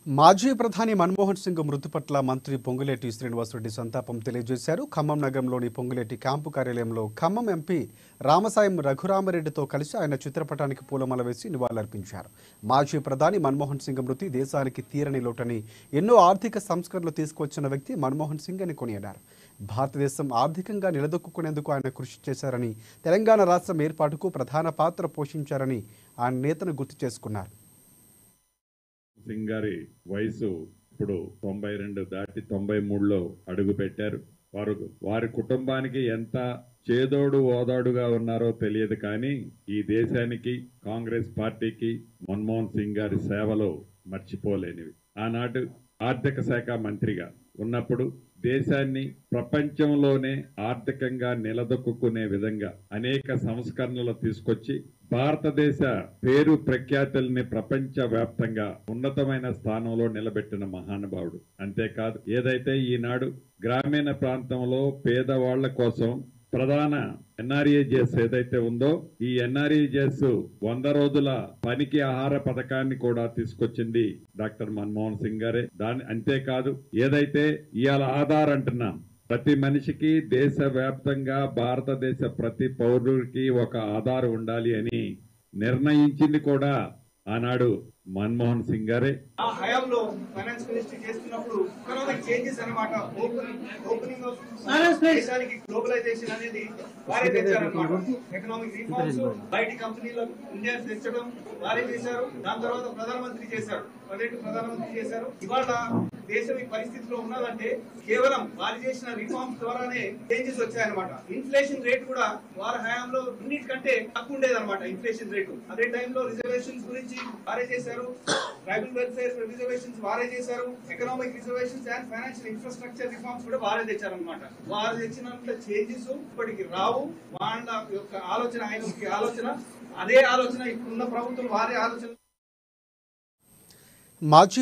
మాజీ ప్రధాని మన్మోహన్ సింగ్ మృతి పట్ల మంత్రి పొంగులేటి శ్రీనివాసరెడ్డి సంతాపం తెలియజేశారు. ఖమ్మం నగరంలోని పొంగులేటి క్యాంపు కార్యాలయంలో ఖమ్మం ఎంపీ రామసాయం రఘురామరెడ్డితో కలిసి ఆయన చిత్రపటానికి పూలమాల వేసి నివాళులర్పించారు. మాజీ ప్రధాని మన్మోహన్ సింగ్ మృతి దేశానికి తీరని లోటని, ఎన్నో ఆర్థిక సంస్కరణలు తీసుకొచ్చిన వ్యక్తి మన్మోహన్ సింగ్ అని కొనియాడారు. భారతదేశం ఆర్థికంగా నిలదొక్కునేందుకు ఆయన కృషి చేశారని, తెలంగాణ రాష్ట్రం ఏర్పాటుకు ప్రధాన పాత్ర పోషించారని ఆయన నేతను గుర్తు చేసుకున్నారు. సింగ్ గారి వయసు ఇప్పుడు 92 దాటి 93లో అడుగు పెట్టారు. వారి కుటుంబానికి ఎంత చేదోడు ఓదాడుగా ఉన్నారో తెలియదు, కానీ ఈ దేశానికి, కాంగ్రెస్ పార్టీకి మన్మోహన్ సింగ్ గారి సేవలు మర్చిపోలేనివి. ఆనాడు ఆర్థిక శాఖ మంత్రిగా ఉన్నప్పుడు దేశాన్ని ప్రపంచంలోనే ఆర్థికంగా నిలదొక్కునే విధంగా అనేక సంస్కరణలు తీసుకొచ్చి భారతదేశ పేరు ప్రఖ్యాతుల్ని ప్రపంచ వ్యాప్తంగా ఉన్నతమైన స్థానంలో నిలబెట్టిన మహానుభావుడు. అంతేకాదు, ఏదైతే ఈనాడు గ్రామీణ ప్రాంతంలో పేదవాళ్ల కోసం ప్రధాన ఎన్ఆర్ఈజీఎస్ ఏదైతే ఉందో, ఈ ఎన్ఆర్ఈజీఎస్ 100 రోజుల పనికి ఆహార పథకాన్ని కూడా తీసుకొచ్చింది డాక్టర్ మన్మోహన్ సింగ్ గారే. అంతేకాదు, ఏదైతే ఇవాళ ఆధార్ అంటున్నాం, ప్రతి మనిషికి దేశవ్యాప్తంగా భారతదేశ ప్రతి పౌరుడికి ఒక ఆధార్ ఉండాలి అని నిర్ణయించింది కూడా ఆనాడు మన్మోహన్ సింగ్ గారే. ఆ హయాంలో ఫైనాన్స్ మినిస్ట్రీ చేస్తున్నప్పుడు ఎకనామిక్ చేంజెస్ అన్నమాట, ఓపెనింగ్ ఆఫ్ దేశానికి గ్లోబలైజేషన్ అనేది వారే తెచ్చారన్నమాట. ఎకనామిక్ రిఫార్మ్స్ బయటి కంపెనీలకు ఇండియా తెచ్చడం వారే చేశారు. దాని తర్వాత ప్రధానమంత్రి చేశారు, 12 ప్రధానమంత్రి చేశారు. ఇవాళ దేశం ఈ పరిస్థితిలో ఉన్నదంటే కేవలం వారు చేసిన రిఫార్మ్స్ ద్వారానే చేంజెస్ వచ్చాయన్నమాట. ఇన్ఫ్లేషన్ రేట్ కూడా వారి హయాంలో అన్నిటికంటే తక్కువ ఉండేదన్నమాట ఇన్ఫ్లేషన్ రేటు. అదే టైంలో రిజర్వేషన్స్ గురించి వారే చేశారు, ట్రైబల్ వెల్ఫేర్ రిజర్వేషన్స్ వారే చేశారు, economic reservations and financial infrastructure reforms కూడా వారే తెచ్చారనమాట. వారు తెచ్చినంత చేంజెస్ ఇప్పటికి రావు. వాళ్ళ యొక్క ఆలోచన, ఆయన ఆలోచన, అదే ఆలోచన ఇప్పుడున్న ప్రభుత్వం వారి ఆలోచన. మాజీ